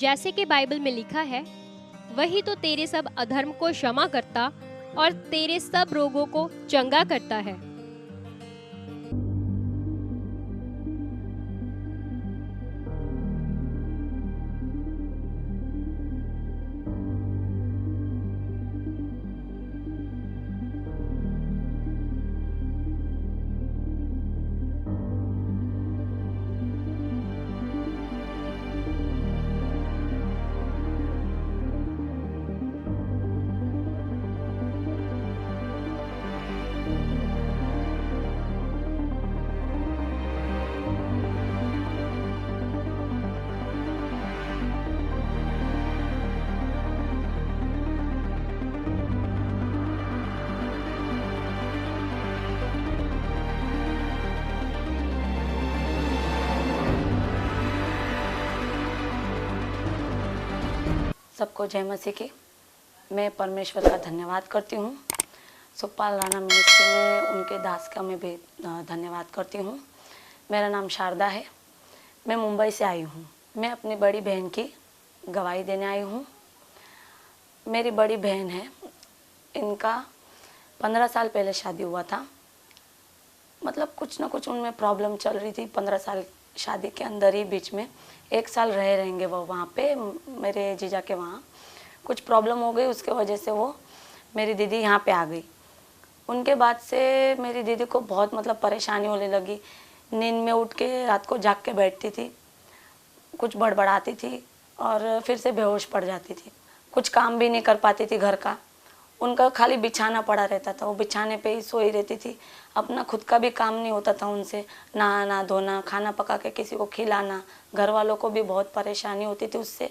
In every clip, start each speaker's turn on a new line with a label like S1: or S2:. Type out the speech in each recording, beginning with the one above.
S1: जैसे कि बाइबल में लिखा है, वही तो तेरे सब अधर्म को क्षमा करता और तेरे सब रोगों को चंगा करता है।
S2: सबको जय मसीह की। मैं परमेश्वर का धन्यवाद करती हूँ। सुखपाल राणा मिनिस्ट्री में उनके दास का मैं भी धन्यवाद करती हूँ। मेरा नाम शारदा है। मैं मुंबई से आई हूँ। मैं अपनी बड़ी बहन की गवाही देने आई हूँ। मेरी बड़ी बहन है, इनका 15 साल पहले शादी हुआ था। मतलब कुछ ना कुछ उनमें प्रॉब्लम चल रही थी। 15 साल शादी के अंदर ही बीच में 1 साल रहेंगे वो वहाँ पे, मेरे जीजा के वहाँ कुछ प्रॉब्लम हो गई। उसके वजह से वो मेरी दीदी यहाँ पे आ गई। उनके बाद से मेरी दीदी को बहुत मतलब परेशानी होने लगी। नींद में उठ के रात को जाग के बैठती थी, कुछ बड़बड़ाती थी और फिर से बेहोश पड़ जाती थी। कुछ काम भी नहीं कर पाती थी घर का। उनका खाली बिछाना पड़ा रहता था, वो बिछाने पे ही सोई रहती थी। अपना खुद का भी काम नहीं होता था उनसे, नहाना धोना, खाना पका के किसी को खिलाना। घर वालों को भी बहुत परेशानी होती थी उससे।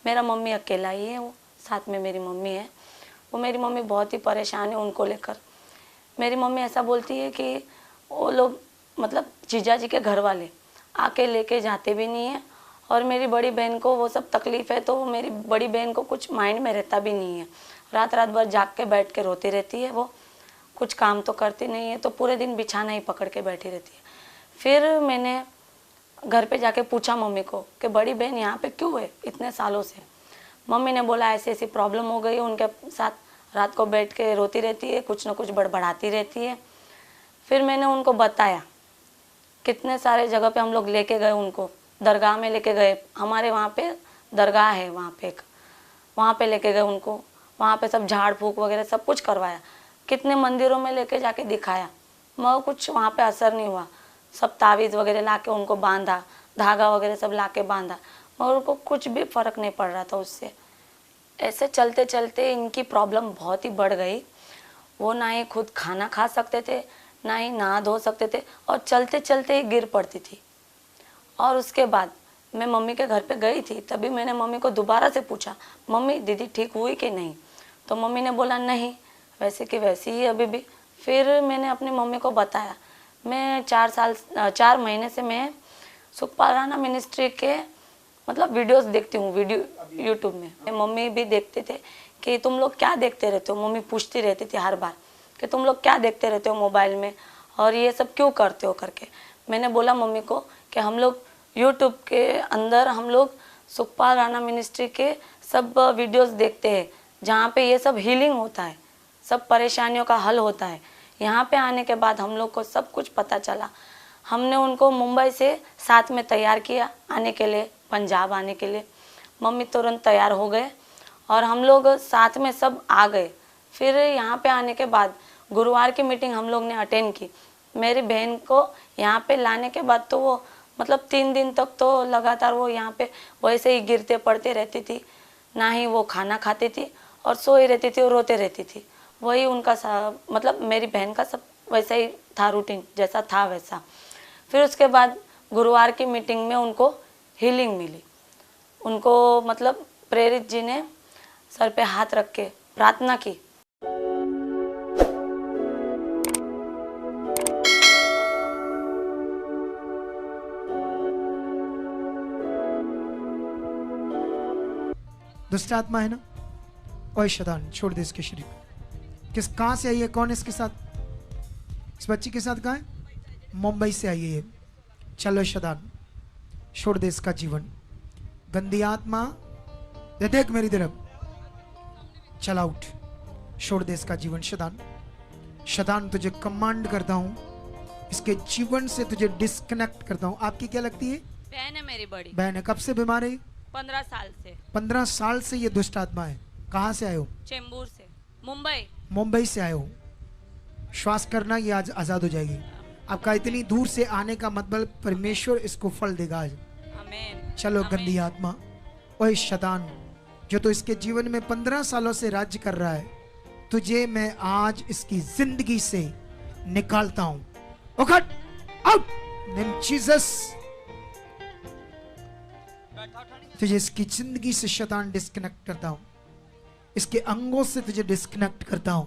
S2: मेरा मम्मी अकेला ही है, वो साथ में मेरी मम्मी है। वो मेरी मम्मी बहुत ही परेशान है उनको लेकर। मेरी मम्मी ऐसा बोलती है कि वो लोग मतलब जीजा जी के घर वाले आके लेके जाते भी नहीं है। और मेरी बड़ी बहन को वो सब तकलीफ़ है, तो मेरी बड़ी बहन को कुछ माइंड में रहता भी नहीं है। रात रात भर जाग के बैठ के रोती रहती है। वो कुछ काम तो करती नहीं है, तो पूरे दिन बिछाना ही पकड़ के बैठी रहती है। फिर मैंने घर पे जाके पूछा मम्मी को कि बड़ी बहन यहाँ पे क्यों है इतने सालों से। मम्मी ने बोला ऐसी ऐसी प्रॉब्लम हो गई उनके साथ, रात को बैठ के रोती रहती है, कुछ ना कुछ बड़बड़ाती रहती है। फिर मैंने उनको बताया, कितने सारे जगह पे हम लोग लेके गए उनको। दरगाह में लेके गए, हमारे वहाँ पे दरगाह है वहाँ पे वहाँ पे लेके गए उनको। वहाँ पे सब झाड़ फूक वगैरह सब कुछ करवाया। कितने मंदिरों में लेके जाके दिखाया, मगर कुछ वहाँ पे असर नहीं हुआ। सब तावीज़ वगैरह ला के उनको बांधा, धागा वगैरह सब ला के बांधा, मगर उनको कुछ भी फ़र्क नहीं पड़ रहा था उससे। ऐसे चलते चलते इनकी प्रॉब्लम बहुत ही बढ़ गई। वो ना ही खुद खाना खा सकते थे, ना ही नहा धो सकते थे, और चलते चलते ही गिर पड़ती थी। और उसके बाद मैं मम्मी के घर पे गई थी, तभी मैंने मम्मी को दोबारा से पूछा, मम्मी दीदी ठीक हुई कि नहीं? तो मम्मी ने बोला नहीं, वैसे कि वैसी ही अभी भी। फिर मैंने अपनी मम्मी को बताया। मैं 4 महीने से मैं सुखपाल राणा मिनिस्ट्री के मतलब वीडियोस देखती हूँ, वीडियो यूट्यूब में। मम्मी भी देखते थे कि तुम लोग क्या देखते रहते हो। मम्मी पूछती रहती थी हर बार कि तुम लोग क्या देखते रहते हो मोबाइल में और ये सब क्यों करते हो करके। मैंने बोला मम्मी को कि हम लोग यूट्यूब के अंदर हम लोग सुखपाल राणा मिनिस्ट्री के सब वीडियोस देखते हैं, जहाँ पे ये सब हीलिंग होता है, सब परेशानियों का हल होता है। यहाँ पे आने के बाद हम लोग को सब कुछ पता चला। हमने उनको मुंबई से साथ में तैयार किया आने के लिए, पंजाब आने के लिए। मम्मी तुरंत तैयार हो गए और हम लोग साथ में सब आ गए। फिर यहाँ पे आने के बाद गुरुवार की मीटिंग हम लोग ने अटेंड की। मेरी बहन को यहाँ पे लाने के बाद तो वो मतलब 3 दिन तक तो लगातार वो यहाँ पे वैसे ही गिरते पड़ते रहती थी। ना ही वो खाना खाती थी और सोई रहती थी और रोते रहती थी। वही उनका मतलब मेरी बहन का सब वैसा ही था, रूटीन जैसा था वैसा। फिर उसके बाद गुरुवार की मीटिंग में उनको हीलिंग मिली। उनको मतलब प्रेरित जी ने सर पे हाथ रख के प्रार्थना की।
S3: दुष्ट आत्मा है ना, ओए शैतान छोड़ दे इसके शरीर। किस कहाँ से आई है, कौन इसके साथ, इस बच्ची के साथ कहाँ है? मुंबई से आई है। चलो शैतान छोड़ दे इसका जीवन। गंदी आत्मा ये देख मेरी तरफ, चल आउट, छोड़ दे इसका जीवन। शैतान, शैतान तुझे कमांड करता हूं, इसके जीवन से तुझे डिस्कनेक्ट करता हूं। आपकी क्या लगती है?
S4: बहन है मेरी बड़ी।
S3: बहन है। कब से बीमार है?
S4: 15 साल से।
S3: 15 साल से ये दुष्ट आत्मा है। कहाँ से आए हो?
S4: चेंबूर से, मुंबई।
S3: मुंबई से आए हो। श्वास करना, ये आज आजाद हो जाएगी। आपका इतनी दूर से आने का मतलब परमेश्वर इसको फल देगा आज।
S4: आमीन।
S3: चलो
S4: आमीन।
S3: गंदी आत्मा, ओए शैतान, जो तो इसके जीवन में 15 सालों से राज्य कर रहा है, तुझे मैं आज इसकी जिंदगी से निकालता हूं। उखड़, आउट, नेम जीसस। तुझे इसकी जिंदगी से शैतान डिस्कनेक्ट करता हूं, इसके अंगों से तुझे डिस्कनेक्ट करता हूं,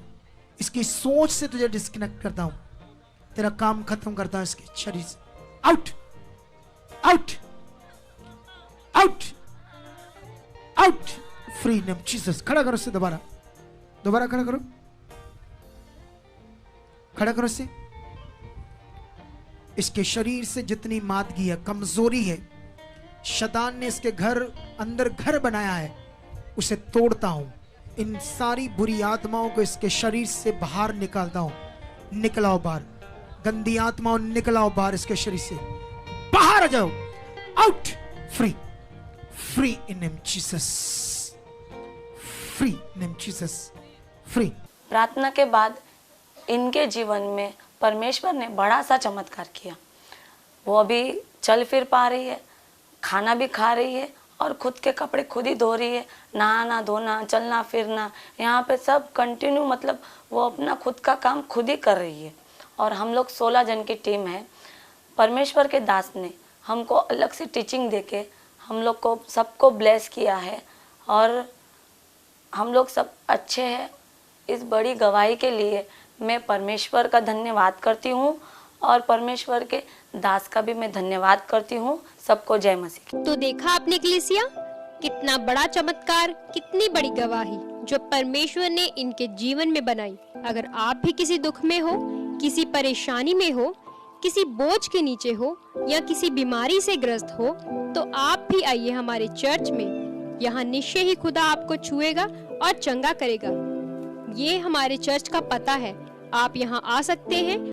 S3: इसकी सोच से तुझे डिस्कनेक्ट करता हूं, तेरा काम खत्म करता हूं इसके शरीर से। Out, out, out, out, free name Jesus. खड़ा करो से, दोबारा दोबारा खड़ा करो, खड़ा करो से। इसके शरीर से जितनी मादगी है, कमजोरी है, शैतान ने इसके घर अंदर घर बनाया है, उसे तोड़ता हूं। इन सारी बुरी आत्माओं को इसके शरीर से बाहर निकालता हूं। निकलाओ बाहर, गंदी आत्माओं निकलाओ बाहर इसके शरीर से, बाहर आ जाओ। Out, free, free in name Jesus, free name Jesus, free.
S2: प्रार्थना के बाद इनके जीवन में परमेश्वर ने बड़ा सा चमत्कार किया। वो अभी चल फिर पा रही है, खाना भी खा रही है और खुद के कपड़े खुद ही धो रही है। नहाना धोना, चलना फिरना, यहाँ पे सब कंटिन्यू, मतलब वो अपना खुद का काम खुद ही कर रही है। और हम लोग 16 जन की टीम है। परमेश्वर के दास ने हमको अलग से टीचिंग देके हम लोग को सबको ब्लेस किया है और हम लोग सब अच्छे हैं। इस बड़ी गवाही के लिए मैं परमेश्वर का धन्यवाद करती हूँ और परमेश्वर के दास का भी मैं धन्यवाद करती हूँ। सबको जय मसीह।
S1: तो देखा आपने कलीसिया, कितना बड़ा चमत्कार, कितनी बड़ी गवाही जो परमेश्वर ने इनके जीवन में बनाई। अगर आप भी किसी दुख में हो, किसी परेशानी में हो, किसी बोझ के नीचे हो या किसी बीमारी से ग्रस्त हो, तो आप भी आइए हमारे चर्च में। यहाँ निश्चय ही खुदा आपको छुएगा और चंगा करेगा। ये हमारे चर्च का पता है, आप यहाँ आ सकते हैं।